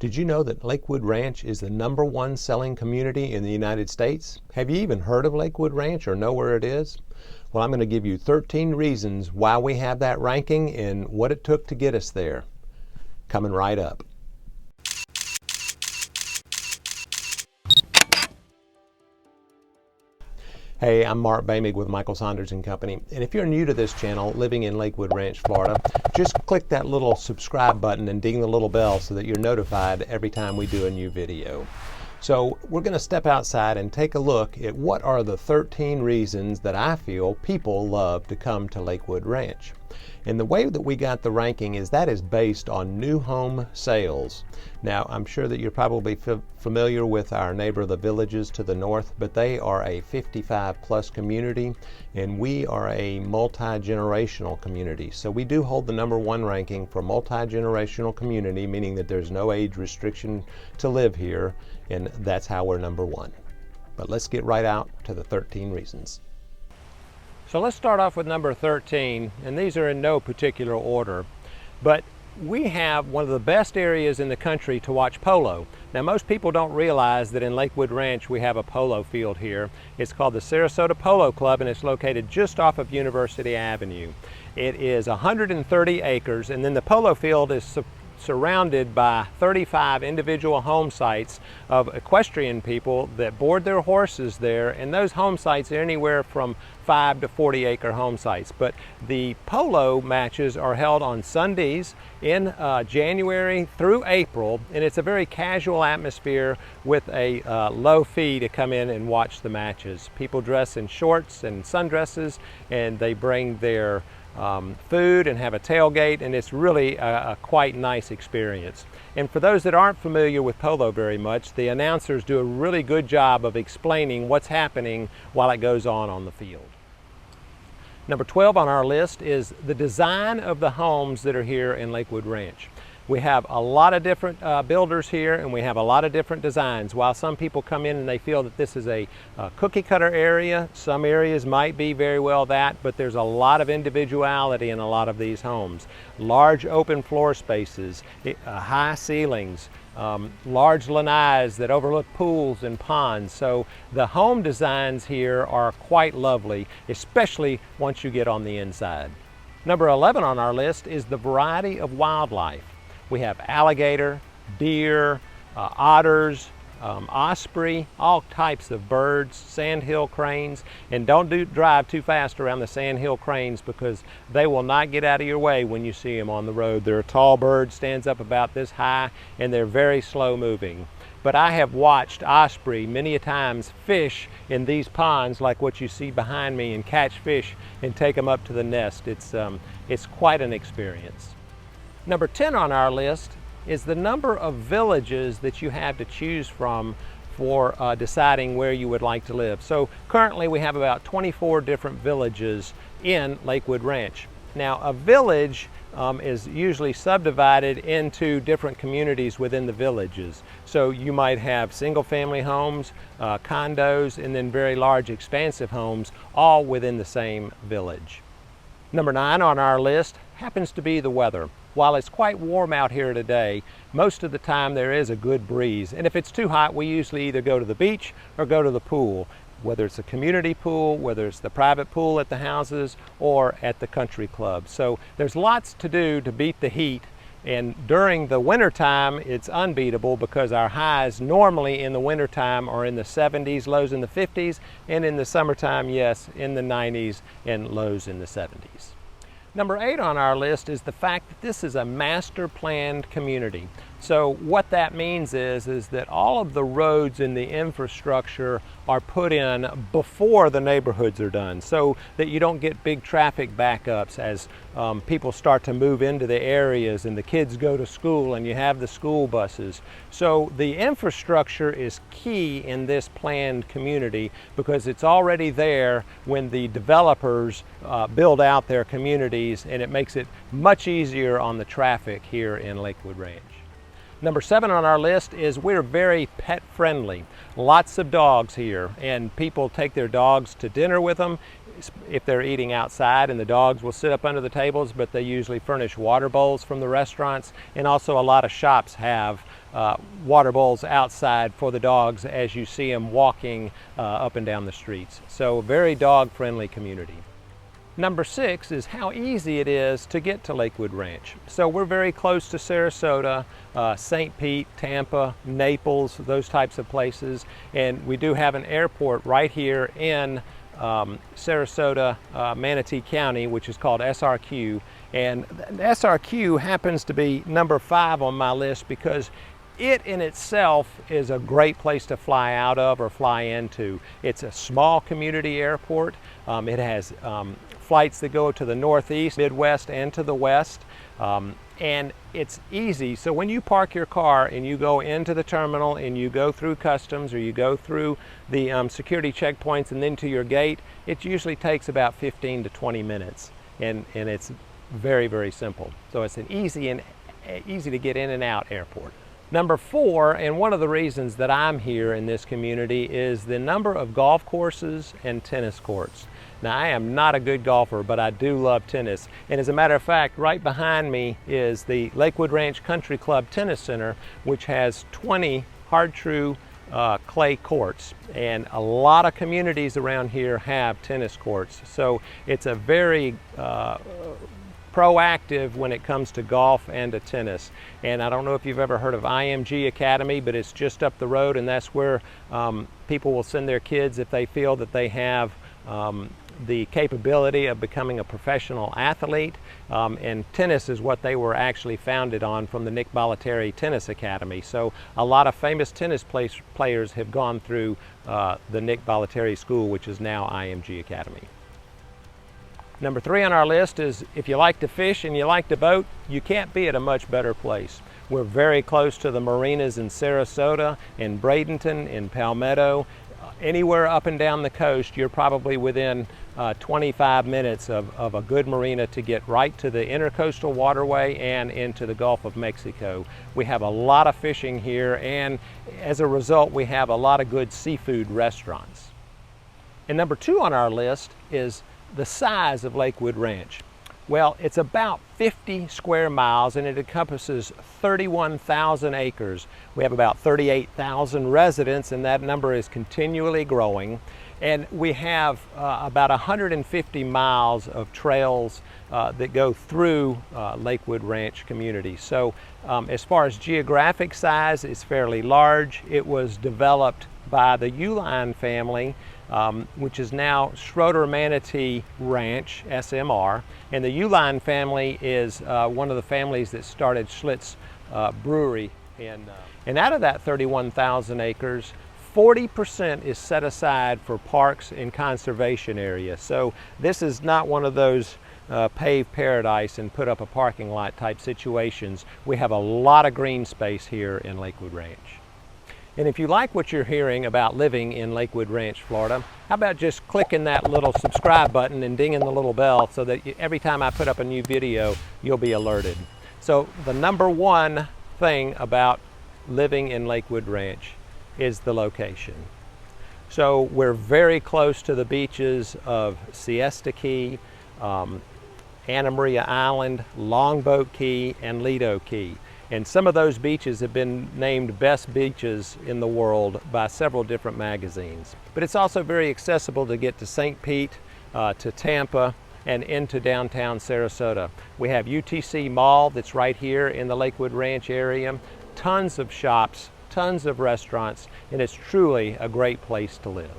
Did you know that Lakewood Ranch is the #1 selling community in the United States? Have you even heard of Lakewood Ranch or know where it is? Well, I'm going to give you 13 reasons why we have that ranking and what it took to get us there. Coming right up. Hey, I'm Mark Bamig with Michael Saunders & Company, and if you're new to this channel, living in Lakewood Ranch, Florida, just click that little subscribe button and ding the little bell so that you're notified every time we do a new video. So we're going to step outside and take a look at what are the 13 reasons that I feel people love to come to Lakewood Ranch. And the way that we got the ranking is that is based on new home sales. Now, I'm sure that you're probably familiar with our neighbor, the Villages to the north, but they are a 55-plus community, and we are a multi-generational community. So we do hold the #1 ranking for multi-generational community, meaning that there's no age restriction to live here, and that's how we're #1. But let's get right out to the 13 reasons. So let's start off with number 13, and these are in no particular order, but we have one of the best areas in the country to watch polo. Now, most people don't realize that in Lakewood Ranch we have a polo field here. It's called the Sarasota Polo Club, and it's located just off of University Avenue. It is 130 acres, and then the polo field is surrounded by 35 individual home sites of equestrian people that board their horses there, and those home sites are anywhere from 5 to 40 acre home sites. But the polo matches are held on Sundays in January through April, and it's a very casual atmosphere with a low fee to come in and watch the matches. People dress in shorts and sundresses, and they bring their food and have a tailgate, and it's really a quite nice experience. And for those that aren't familiar with polo very much, the announcers do a really good job of explaining what's happening while it goes on the field. Number 12 on our list is the design of the homes that are here in Lakewood Ranch. We have a lot of different builders here, and we have a lot of different designs. While some people come in and they feel that this is a cookie cutter area, some areas might be very well that, but there's a lot of individuality in a lot of these homes. Large open floor spaces, high ceilings, large lanais that overlook pools and ponds. So the home designs here are quite lovely, especially once you get on the inside. Number 11 on our list is the variety of wildlife. We have alligator, deer, otters, osprey, all types of birds, sandhill cranes, and don't drive too fast around the sandhill cranes because they will not get out of your way when you see them on the road. They're a tall bird, stands up about this high, and they're very slow moving. But I have watched osprey many a times fish in these ponds like what you see behind me and catch fish and take them up to the nest. It's quite an experience. Number 10 on our list is the number of villages that you have to choose from for deciding where you would like to live. So currently we have about 24 different villages in Lakewood Ranch. Now, a village is usually subdivided into different communities within the villages. So you might have single family homes, condos, and then very large expansive homes all within the same village. Number 9 on our list happens to be the weather. While it's quite warm out here today, most of the time there is a good breeze. And if it's too hot, we usually either go to the beach or go to the pool, whether it's a community pool, whether it's the private pool at the houses, or at the country club. So there's lots to do to beat the heat. And during the wintertime, it's unbeatable because our highs normally in the wintertime are in the 70s, lows in the 50s, and in the summertime, yes, in the 90s and lows in the 70s. Number 8 on our list is the fact that this is a master planned community. So what that means is that all of the roads and the infrastructure are put in before the neighborhoods are done, so that you don't get big traffic backups as people start to move into the areas and the kids go to school and you have the school buses. So the infrastructure is key in this planned community because it's already there when the developers build out their communities, and it makes it much easier on the traffic here in Lakewood Ranch. Number 7 on our list is we're very pet friendly. Lots of dogs here, and people take their dogs to dinner with them if they're eating outside, and the dogs will sit up under the tables, but they usually furnish water bowls from the restaurants, and also a lot of shops have water bowls outside for the dogs as you see them walking up and down the streets. So very dog-friendly community. Number 6 is how easy it is to get to Lakewood Ranch. So we're very close to Sarasota, St. Pete, Tampa, Naples, those types of places. And we do have an airport right here in Sarasota, Manatee County, which is called SRQ. And SRQ happens to be number 5 on my list because it in itself is a great place to fly out of or fly into. It's a small community airport. It has flights that go to the Northeast, Midwest, and to the West. And it's easy. So when you park your car and you go into the terminal and you go through customs or you go through the security checkpoints and then to your gate, it usually takes about 15 to 20 minutes. And it's very, very simple. So it's an easy to get in and out airport. Number 4, and one of the reasons that I'm here in this community, is the number of golf courses and tennis courts. Now, I am not a good golfer, but I do love tennis. And as a matter of fact, right behind me is the Lakewood Ranch Country Club Tennis Center, which has 20 hard-true clay courts. And a lot of communities around here have tennis courts. So it's a very proactive when it comes to golf and to tennis. And I don't know if you've ever heard of IMG Academy, but it's just up the road, and that's where people will send their kids if they feel that they have the capability of becoming a professional athlete. And tennis is what they were actually founded on, from the Nick Bollettieri Tennis Academy. So a lot of famous tennis players have gone through the Nick Bollettieri School, which is now IMG Academy. Number 3 on our list is, if you like to fish and you like to boat, you can't be at a much better place. We're very close to the marinas in Sarasota, in Bradenton, in Palmetto. Anywhere up and down the coast, you're probably within 25 minutes of a good marina to get right to the intercoastal waterway and into the Gulf of Mexico. We have a lot of fishing here, and as a result, we have a lot of good seafood restaurants. And number 2 on our list is the size of Lakewood Ranch. Well, it's about 50 square miles and it encompasses 31,000 acres. We have about 38,000 residents, and that number is continually growing. And we have about 150 miles of trails that go through Lakewood Ranch community. So as far as geographic size, it's fairly large. It was developed by the Uline family, which is now Schroeder Manatee Ranch, SMR. And the Uline family is one of the families that started Schlitz Brewery. And out of that 31,000 acres, 40% is set aside for parks and conservation areas. So this is not one of those paved paradise and put up a parking lot type situations. We have a lot of green space here in Lakewood Ranch. And if you like what you're hearing about living in Lakewood Ranch, Florida, how about just clicking that little subscribe button and dinging the little bell so that every time I put up a new video, you'll be alerted. So the number 1 thing about living in Lakewood Ranch is the location. So we're very close to the beaches of Siesta Key, Anna Maria Island, Longboat Key, and Lido Key. And some of those beaches have been named best beaches in the world by several different magazines. But it's also very accessible to get to St. Pete, to Tampa, and into downtown Sarasota. We have UTC Mall that's right here in the Lakewood Ranch area, tons of shops, tons of restaurants, and it's truly a great place to live.